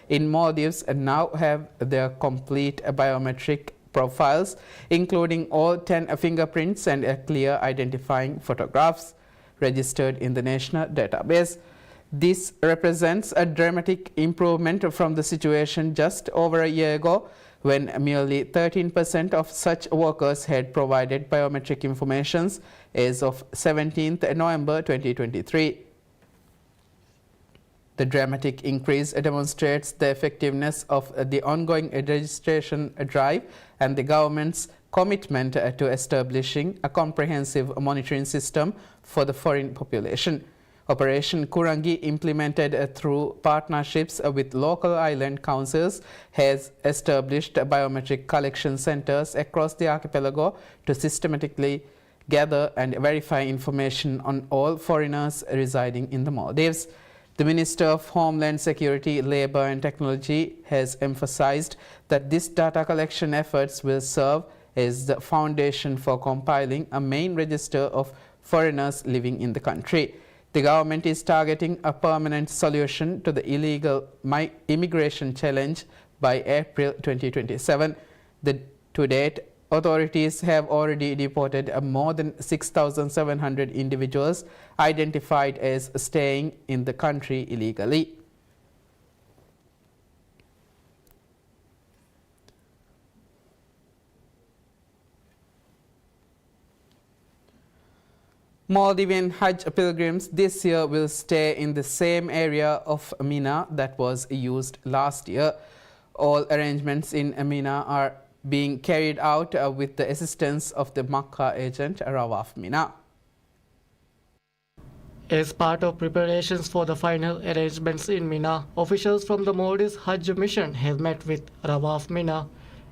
in Maldives now have their complete biometric profiles, including all 10 fingerprints and clear identifying photographs registered in the national database. This represents a dramatic improvement from the situation just over a year ago, when merely 13% of such workers had provided biometric information as of 17th November 2023. The dramatic increase demonstrates the effectiveness of the ongoing registration drive and the government's commitment to establishing a comprehensive monitoring system for the foreign population. Operation Kurangi, implemented through partnerships with local island councils, has established biometric collection centers across the archipelago to systematically gather and verify information on all foreigners residing in the Maldives. The Minister of Homeland Security, Labour and Technology has emphasized that this data collection efforts will serve as the foundation for compiling a main register of foreigners living in the country. The government is targeting a permanent solution to the illegal immigration challenge by April 2027. To date, authorities have already deported more than 6,700 individuals identified as staying in the country illegally. Maldivian Hajj pilgrims this year will stay in the same area of Mina that was used last year. All arrangements in Mina are being carried out with the assistance of the Makkah agent Rawaf Mina. As part of preparations for the final arrangements in Mina, officials from the Maldives Hajj mission have met with Rawaf Mina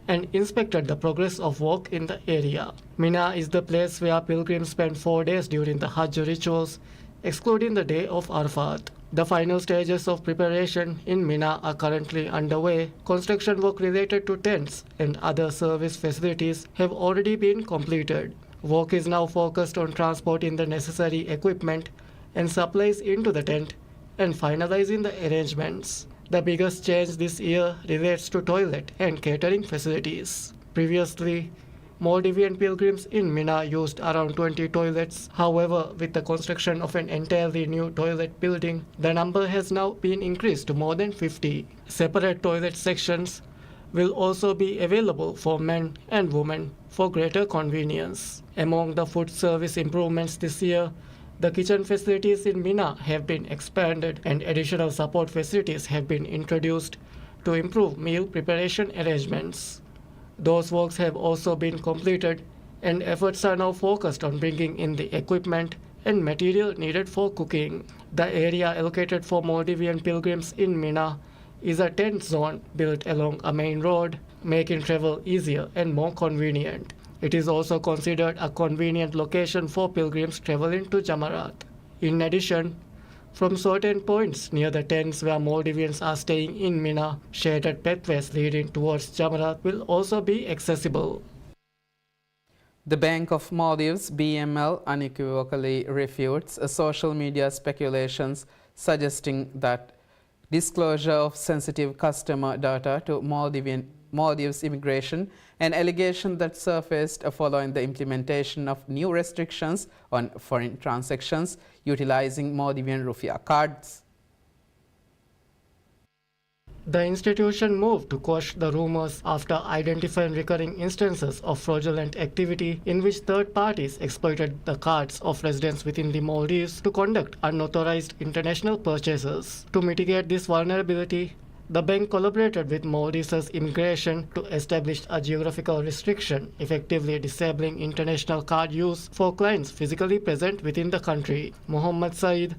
and inspected the progress of work in the area. Mina is the place where pilgrims spend 4 days during the Hajj rituals, excluding the day of Arafat. The final stages of preparation in Mina are currently underway. Construction work related to tents and other service facilities have already been completed. Work is now focused on transporting the necessary equipment and supplies into the tent and finalizing the arrangements. The biggest change this year relates to toilet and catering facilities. Previously, Maldivian pilgrims in Mina used around 20 toilets. However, with the construction of an entirely new toilet building, the number has now been increased to more than 50. Separate toilet sections will also be available for men and women for greater convenience. Among the food service improvements this year, the kitchen facilities in Mina have been expanded and additional support facilities have been introduced to improve meal preparation arrangements. Those works have also been completed and efforts are now focused on bringing in the equipment and material needed for cooking. The area allocated for Maldivian pilgrims in Mina is a tent zone built along a main road, making travel easier and more convenient. It is also considered a convenient location for pilgrims traveling to Jamarat. In addition, from certain points near the tents where Maldivians are staying in Mina, shaded pathways leading towards Jamarat will also be accessible. The Bank of Maldives, BML, unequivocally refutes social media speculations suggesting that disclosure of sensitive customer data to Maldives immigration, an allegation that surfaced following the implementation of new restrictions on foreign transactions utilizing Maldivian rupiah cards. The institution moved to quash the rumors after identifying recurring instances of fraudulent activity in which third parties exploited the cards of residents within the Maldives to conduct unauthorized international purchases. To mitigate this vulnerability, the bank collaborated with Maldives' immigration to establish a geographical restriction, effectively disabling international card use for clients physically present within the country. Mohammad Saeed,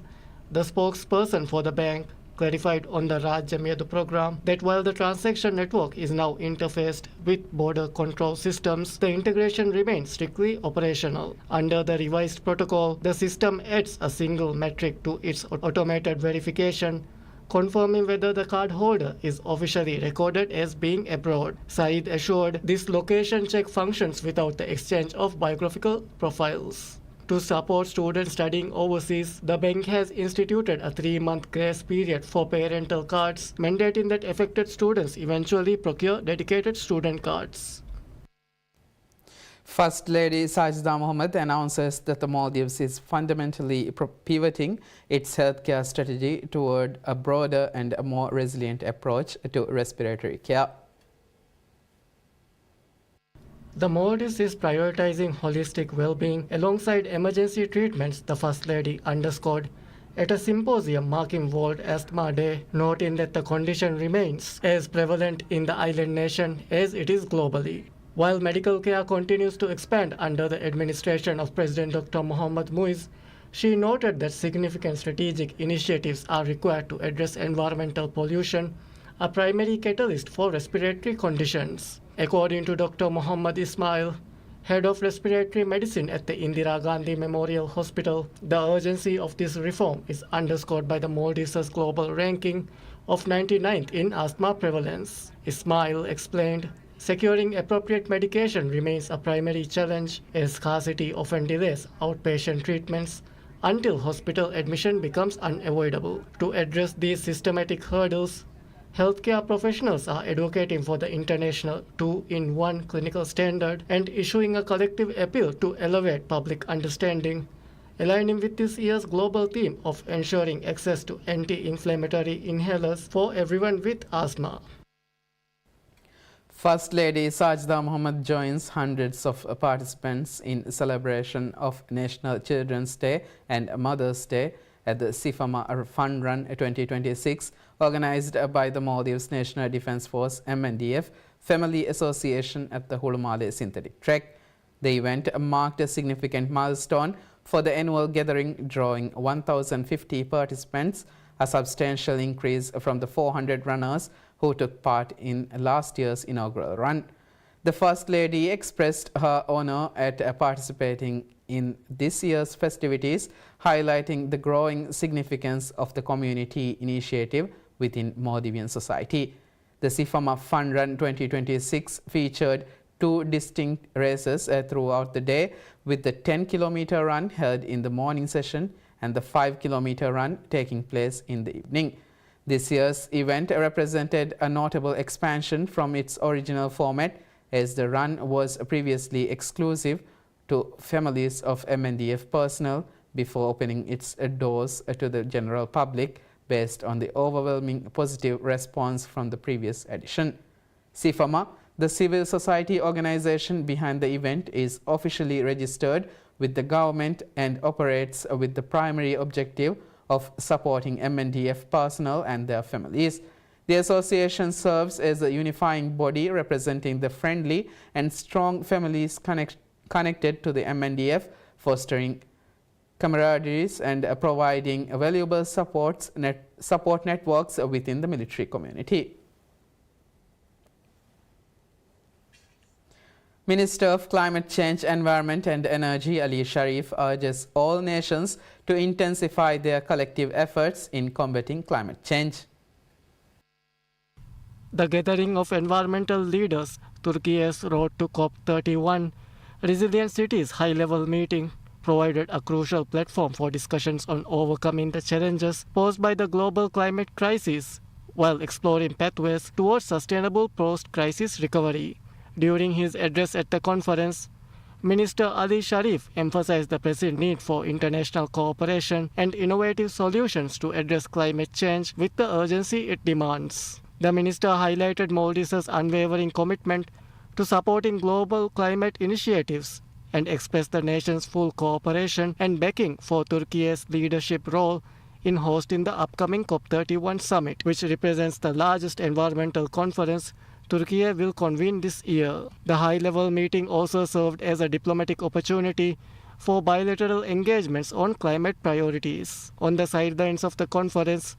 the spokesperson for the bank, clarified on the Raj Jamiyat program that while the transaction network is now interfaced with border control systems, the integration remains strictly operational. Under the revised protocol, the system adds a single metric to its automated verification, confirming whether the cardholder is officially recorded as being abroad. Saeed assured this location check functions without the exchange of biographical profiles. To support students studying overseas, the bank has instituted a 3-month grace period for parental cards, mandating that affected students eventually procure dedicated student cards. First Lady Sajida Mohammed announces that the Maldives is fundamentally pivoting its healthcare strategy toward a broader and a more resilient approach to respiratory care. The Maldives is prioritizing holistic well-being alongside emergency treatments, the First Lady underscored at a symposium marking World Asthma Day, noting that the condition remains as prevalent in the island nation as it is globally. While medical care continues to expand under the administration of President Dr. Mohammad Muiz, she noted that significant strategic initiatives are required to address environmental pollution, a primary catalyst for respiratory conditions. According to Dr. Muhammad Ismail, head of respiratory medicine at the Indira Gandhi Memorial Hospital, the urgency of this reform is underscored by the Maldives' global ranking of 99th in asthma prevalence. Ismail explained, securing appropriate medication remains a primary challenge as scarcity often delays outpatient treatments until hospital admission becomes unavoidable. To address these systematic hurdles, healthcare professionals are advocating for the international 2-in-1 clinical standard and issuing a collective appeal to elevate public understanding, aligning with this year's global theme of ensuring access to anti-inflammatory inhalers for everyone with asthma. First Lady Sajida Mohammed joins hundreds of participants in celebration of National Children's Day and Mother's Day at the SIFAMA Fun Run 2026, organized by the Maldives National Defence Force MNDF Family Association at the Hulumale Synthetic Track. The event marked a significant milestone for the annual gathering, drawing 1,050 participants, a substantial increase from the 400 runners who took part in last year's inaugural run. The First Lady expressed her honor at participating in this year's festivities, highlighting the growing significance of the community initiative within Maldivian society. The SIFAMA Fun Run 2026 featured 2 distinct races throughout the day, with the 10-kilometer run held in the morning session and the 5-kilometer run taking place in the evening. This year's event represented a notable expansion from its original format, as the run was previously exclusive to families of MNDF personnel before opening its doors to the general public based on the overwhelming positive response from the previous edition. SIFAMA, the civil society organization behind the event, is officially registered with the government and operates with the primary objective of supporting MNDF personnel and their families. The association serves as a unifying body representing the friendly and strong families connected to the MNDF, fostering camaraderie and providing valuable support networks within the military community. Minister of Climate Change, Environment and Energy Ali Sharif urges all nations to intensify their collective efforts in combating climate change. The gathering of environmental leaders, Turkey's Road to COP31, Resilient Cities high-level meeting, provided a crucial platform for discussions on overcoming the challenges posed by the global climate crisis, while exploring pathways towards sustainable post-crisis recovery. During his address at the conference, Minister Ali Sharif emphasized the pressing need for international cooperation and innovative solutions to address climate change with the urgency it demands. The minister highlighted Maldives' unwavering commitment to supporting global climate initiatives and expressed the nation's full cooperation and backing for Turkey's leadership role in hosting the upcoming COP31 summit, which represents the largest environmental conference Turkey will convene this year. The high-level meeting also served as a diplomatic opportunity for bilateral engagements on climate priorities. On the sidelines of the conference,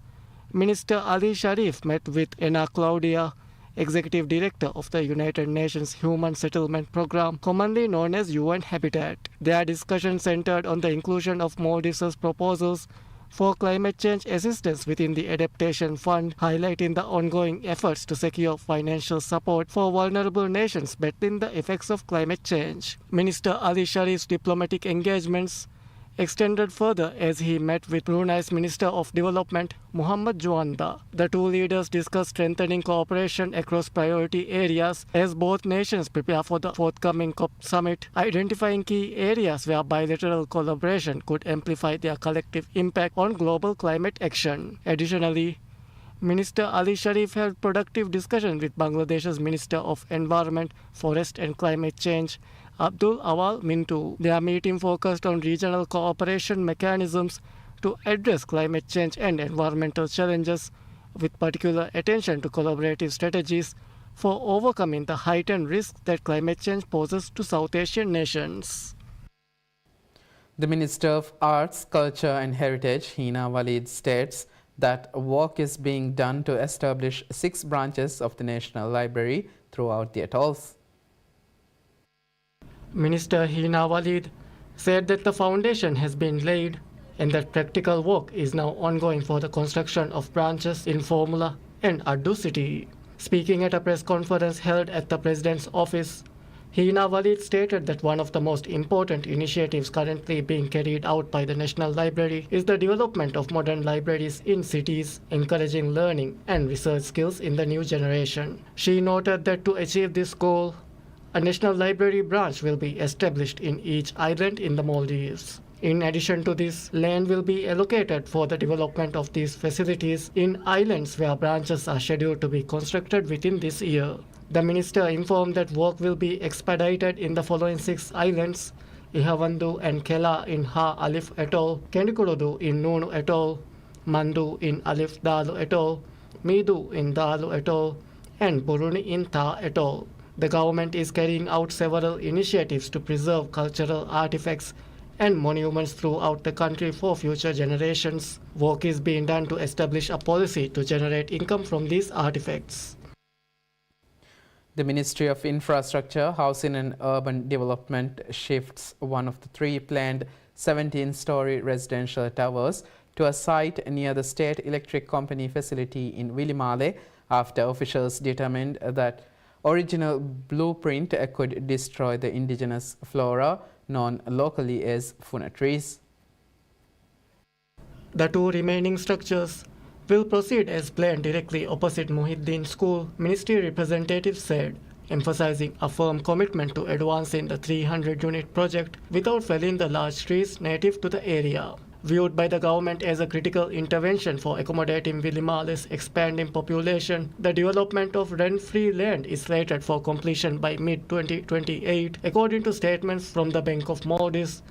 Minister Ali Sharif met with Anna Claudia, Executive Director of the United Nations Human Settlement Program, commonly known as UN Habitat. Their discussion centered on the inclusion of Maldives' proposals for climate change assistance within the Adaptation Fund, highlighting the ongoing efforts to secure financial support for vulnerable nations battling the effects of climate change. Minister Ali Sharif's diplomatic engagements extended further as he met with Brunei's Minister of Development, Muhammad Juanda. The two leaders discussed strengthening cooperation across priority areas as both nations prepare for the forthcoming COP summit, identifying key areas where bilateral collaboration could amplify their collective impact on global climate action. Additionally, Minister Ali Sharif held productive discussion with Bangladesh's Minister of Environment, Forest and Climate Change, Abdul Awal Mintu. Their meeting focused on regional cooperation mechanisms to address climate change and environmental challenges, with particular attention to collaborative strategies for overcoming the heightened risks that climate change poses to South Asian nations. The Minister of Arts, Culture and Heritage, Hina Walid, states that work is being done to establish 6 branches of the National Library throughout the atolls. Minister Hina Walid said that the foundation has been laid and that practical work is now ongoing for the construction of branches in Formula and Addu City. Speaking at a press conference held at the President's office, Hina Walid stated that one of the most important initiatives currently being carried out by the National Library is the development of modern libraries in cities, encouraging learning and research skills in the new generation. She noted that to achieve this goal, a National Library branch will be established in each island in the Maldives. In addition to this, land will be allocated for the development of these facilities in islands where branches are scheduled to be constructed within this year. The minister informed that work will be expedited in the following 6 islands: Ihavandu and Kela in Ha Alif Atoll, Kendikurodu in Nunu Atoll, Mandu in Alif Dalu Atoll, Midu in Dalu Atoll, and Buruni in Ta Atoll. The government is carrying out several initiatives to preserve cultural artifacts and monuments throughout the country for future generations. Work is being done to establish a policy to generate income from these artifacts. The Ministry of Infrastructure, Housing and Urban Development shifts one of the 3 planned 17-story residential towers to a site near the State Electric Company facility in Vilimale after officials determined that original blueprint could destroy the indigenous flora known locally as funa trees. The 2 remaining structures will proceed as planned directly opposite Muhyiddin School, Ministry representatives said, emphasizing a firm commitment to advancing the 300-unit project without felling the large trees native to the area. Viewed by the government as a critical intervention for accommodating Vilimale's expanding population, the development of rent-free land is slated for completion by mid-2028, according to statements from the Bank of Maldives,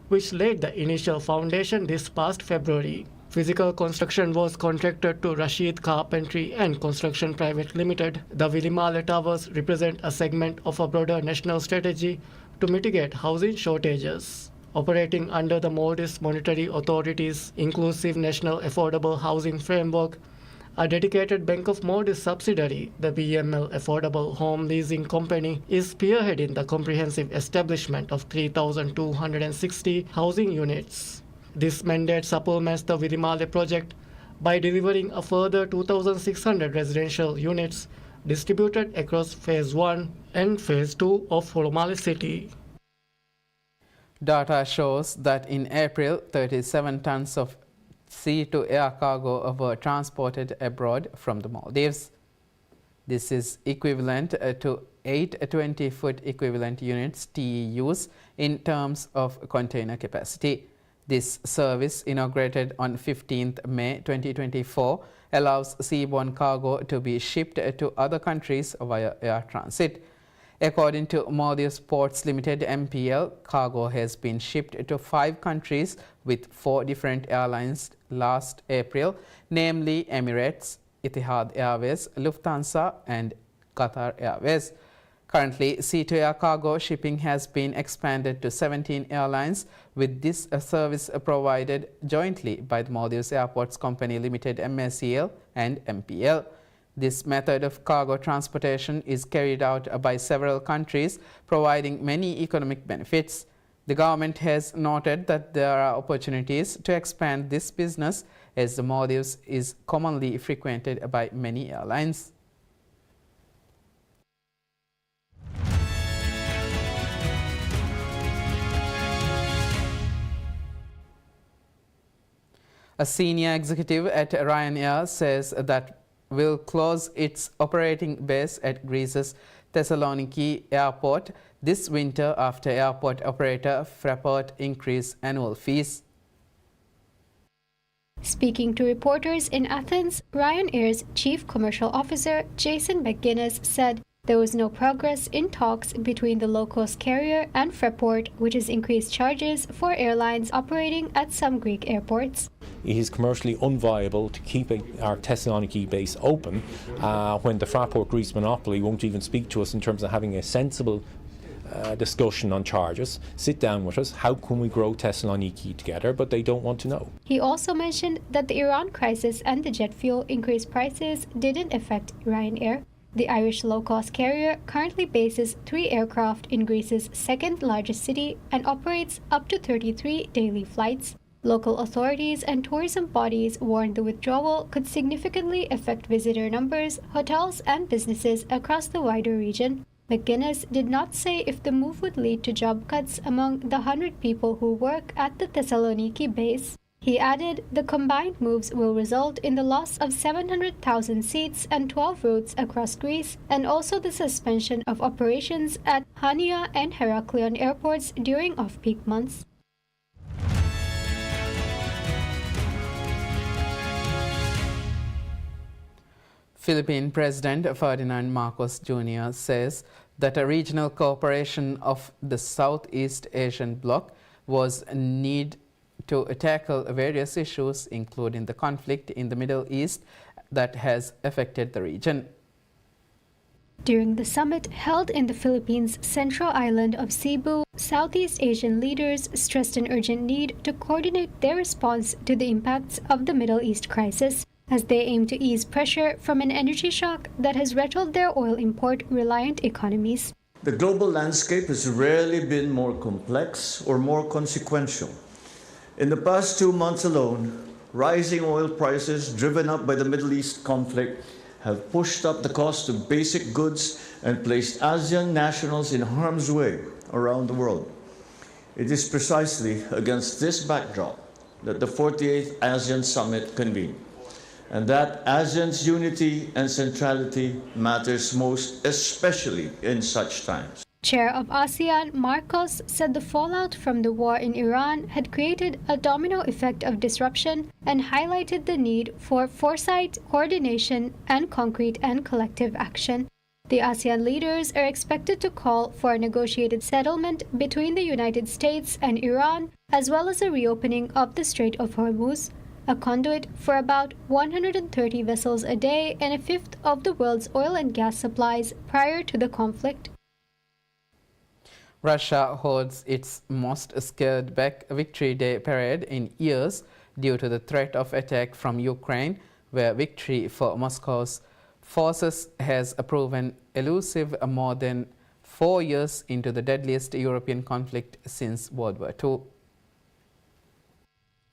which laid the initial foundation this past February. Physical construction was contracted to Rashid Carpentry and Construction Private Limited. The Vilimale Towers represent a segment of a broader national strategy to mitigate housing shortages. Operating under the Maldives Monetary Authority's Inclusive National Affordable Housing Framework, a dedicated Bank of Maldives subsidiary, the BML Affordable Home Leasing Company, is spearheading the comprehensive establishment of 3,260 housing units. This mandate supplements the Vilimale project by delivering a further 2,600 residential units distributed across Phase 1 and Phase 2 of Formale City. Data shows that in April, 37 tons of sea-to-air cargo were transported abroad from the Maldives. This is equivalent to 8 20-foot equivalent units TEUs in terms of container capacity. This service, inaugurated on 15th May 2024, allows seaborne cargo to be shipped to other countries via air transit. According to Maldives Ports Limited MPL, cargo has been shipped to 5 countries with 4 different airlines last April, namely Emirates, Etihad Airways, Lufthansa and Qatar Airways. Currently, sea-to-air cargo shipping has been expanded to 17 airlines, with this service provided jointly by the Maldives Airports Company Limited MACL and MPL. This method of cargo transportation is carried out by several countries, providing many economic benefits. The government has noted that there are opportunities to expand this business, as the Maldives is commonly frequented by many airlines. A senior executive at Ryanair says that will close its operating base at Greece's Thessaloniki airport this winter after airport operator Fraport increased annual fees. Speaking to reporters in Athens, Ryanair's chief commercial officer Jason McGuinness said there was no progress in talks between the low-cost carrier and Fraport, which has increased charges for airlines operating at some Greek airports. It is commercially unviable to keep our Thessaloniki base open when the Fraport Greece monopoly won't even speak to us in terms of having a sensible discussion on charges, sit down with us, how can we grow Thessaloniki together, but they don't want to know. He also mentioned that the Iran crisis and the jet fuel increased prices didn't affect Ryanair. The Irish low-cost carrier currently bases 3 aircraft in Greece's second largest city and operates up to 33 daily flights. Local authorities and tourism bodies warned the withdrawal could significantly affect visitor numbers, hotels, and businesses across the wider region. McGuinness did not say if the move would lead to job cuts among the 100 people who work at the Thessaloniki base. He added the combined moves will result in the loss of 700,000 seats and 12 routes across Greece, and also the suspension of operations at Hania and Heraklion airports during off-peak months. Philippine President Ferdinand Marcos Jr. says that a regional cooperation of the Southeast Asian bloc was needed to tackle various issues, including the conflict in the Middle East that has affected the region. During the summit held in the Philippines' central island of Cebu, Southeast Asian leaders stressed an urgent need to coordinate their response to the impacts of the Middle East crisis, as they aim to ease pressure from an energy shock that has rattled their oil import-reliant economies. The global landscape has rarely been more complex or more consequential. In the past 2 months alone, rising oil prices driven up by the Middle East conflict have pushed up the cost of basic goods and placed ASEAN nationals in harm's way around the world. It is precisely against this backdrop that the 48th ASEAN Summit convened, and that ASEAN's unity and centrality matters most, especially in such times. Chair of ASEAN, Marcos, said the fallout from the war in Iran had created a domino effect of disruption and highlighted the need for foresight, coordination, and concrete and collective action. The ASEAN leaders are expected to call for a negotiated settlement between the United States and Iran, as well as a reopening of the Strait of Hormuz, a conduit for about 130 vessels a day and a fifth of the world's oil and gas supplies prior to the conflict. Russia holds its most scaled-back Victory Day parade in years due to the threat of attack from Ukraine, where victory for Moscow's forces has proven elusive more than 4 years into the deadliest European conflict since World War II.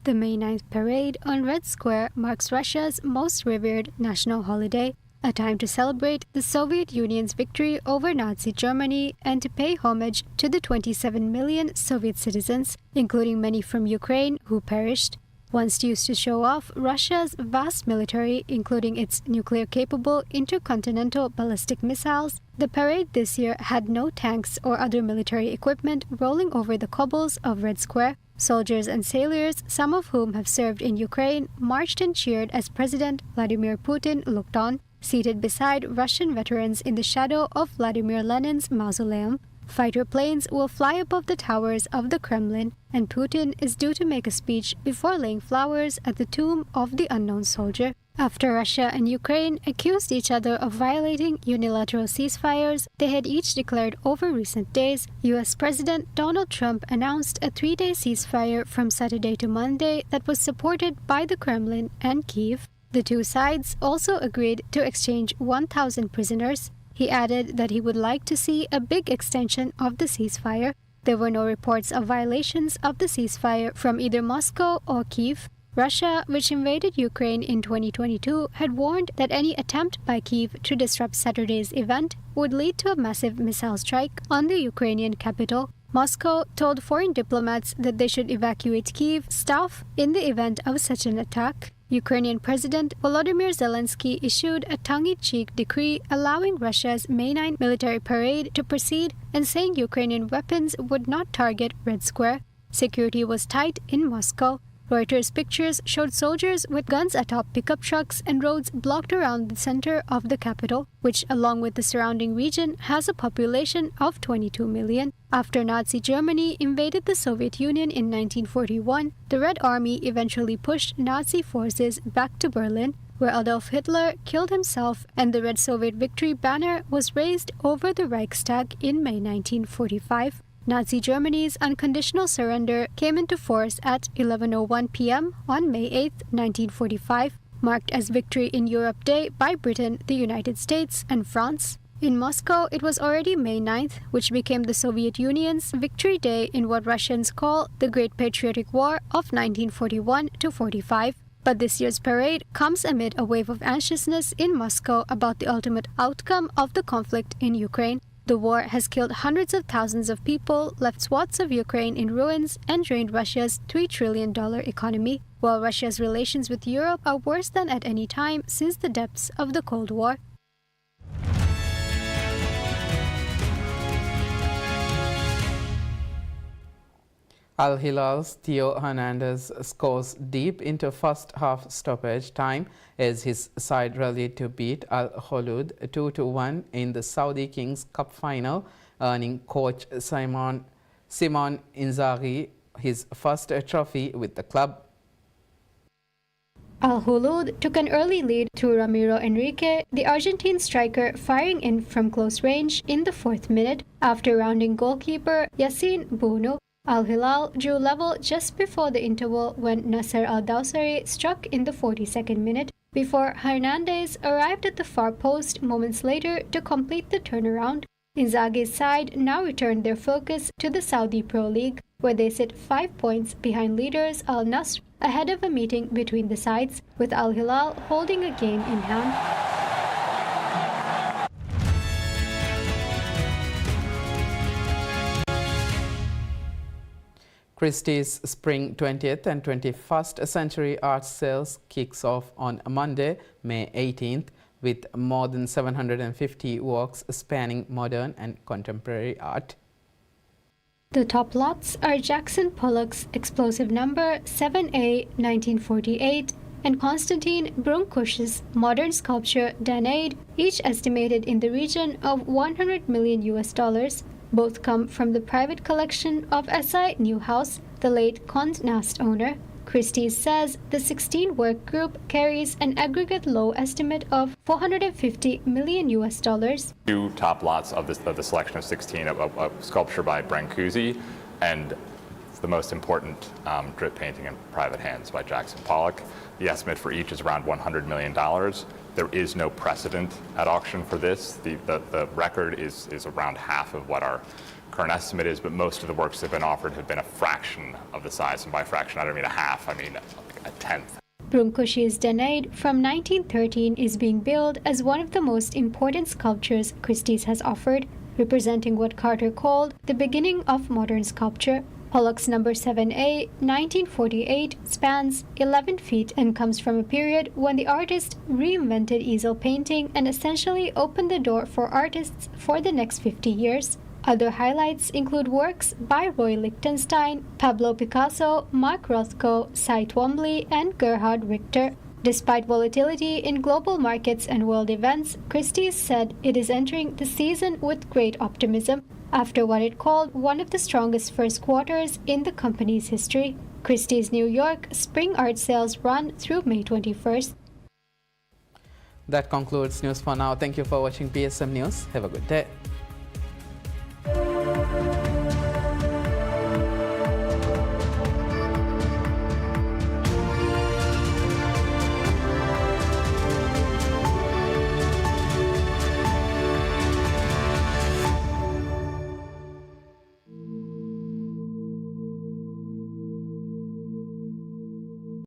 The May 9th parade on Red Square marks Russia's most revered national holiday, a time to celebrate the Soviet Union's victory over Nazi Germany and to pay homage to the 27 million Soviet citizens, including many from Ukraine, who perished. Once used to show off Russia's vast military, including its nuclear-capable intercontinental ballistic missiles, the parade this year had no tanks or other military equipment rolling over the cobbles of Red Square. Soldiers and sailors, some of whom have served in Ukraine, marched and cheered as President Vladimir Putin looked on, seated beside Russian veterans in the shadow of Vladimir Lenin's mausoleum. Fighter planes will fly above the towers of the Kremlin, and Putin is due to make a speech before laying flowers at the tomb of the unknown soldier. After Russia and Ukraine accused each other of violating unilateral ceasefires they had each declared over recent days, U.S. President Donald Trump announced a 3-day ceasefire from Saturday to Monday that was supported by the Kremlin and Kyiv. The two sides also agreed to exchange 1,000 prisoners. He added that he would like to see a big extension of the ceasefire. There were no reports of violations of the ceasefire from either Moscow or Kyiv. Russia, which invaded Ukraine in 2022, had warned that any attempt by Kyiv to disrupt Saturday's event would lead to a massive missile strike on the Ukrainian capital. Moscow told foreign diplomats that they should evacuate Kyiv staff in the event of such an attack. Ukrainian President Volodymyr Zelensky issued a tongue-in-cheek decree allowing Russia's May 9 military parade to proceed and saying Ukrainian weapons would not target Red Square. Security was tight in Moscow. Reuters pictures showed soldiers with guns atop pickup trucks and roads blocked around the center of the capital, which, along with the surrounding region, has a population of 22 million. After Nazi Germany invaded the Soviet Union in 1941, the Red Army eventually pushed Nazi forces back to Berlin, where Adolf Hitler killed himself, and the Red Soviet Victory banner was raised over the Reichstag in May 1945. Nazi Germany's unconditional surrender came into force at 11:01 p.m. on May 8, 1945, marked as Victory in Europe Day by Britain, the United States, and France. In Moscow, it was already May 9th, which became the Soviet Union's Victory Day in what Russians call the Great Patriotic War of 1941-45. But this year's parade comes amid a wave of anxiousness in Moscow about the ultimate outcome of the conflict in Ukraine. The war has killed hundreds of thousands of people, left swaths of Ukraine in ruins, and drained Russia's $3 trillion economy, while Russia's relations with Europe are worse than at any time since the depths of the Cold War. Al Hilal's Theo Hernandez scores deep into first half stoppage time as his side rallied to beat Al Kholoud 2-1 in the Saudi Kings Cup final, earning coach Simon Inzaghi his first trophy with the club. Al Kholoud took an early lead through Ramiro Enrique, the Argentine striker firing in from close range in the 4th minute after rounding goalkeeper Yassine Bounou. Al Hilal drew level just before the interval when Nasser Al-Dawsari struck in the 42nd minute, before Hernandez arrived at the far post moments later to complete the turnaround. Inzaghi's side now returned their focus to the Saudi Pro League, where they sit 5 points behind leaders Al Nasr ahead of a meeting between the sides, with Al Hilal holding a game in hand. Christie's Spring 20th and 21st Century Art Sales kicks off on Monday, May 18th, with more than 750 works spanning modern and contemporary art. The top lots are Jackson Pollock's explosive number 7A 1948 and Konstantin Brunkush's modern sculpture Danade, each estimated in the region of $100 million. Both come from the private collection of S.I. Newhouse, the late Condé Nast owner. Christie's says the 16-work group carries an aggregate low estimate of $450 million. Two top lots of the selection of 16 of sculpture by Brancusi, and the most important drip painting in private hands by Jackson Pollock. The estimate for each is around $100 million. There is no precedent at auction for this. The record is around half of what our current estimate is, but most of the works that have been offered have been a fraction of the size. And by fraction, I don't mean a half, I mean a tenth. Brunkushi's Danade from 1913 is being billed as one of the most important sculptures Christie's has offered, representing what Carter called the beginning of modern sculpture. Pollock's number 7A, 1948, spans 11 feet and comes from a period when the artist reinvented easel painting and essentially opened the door for artists for the next 50 years. Other highlights include works by Roy Lichtenstein, Pablo Picasso, Mark Rothko, Cy Twombly, and Gerhard Richter. Despite volatility in global markets and world events, Christie's said it is entering the season with great optimism, after what it called one of the strongest first quarters in the company's history. Christie's New York spring art sales run through May 21st. That concludes news for now. Thank you for watching PSM News. Have a good day.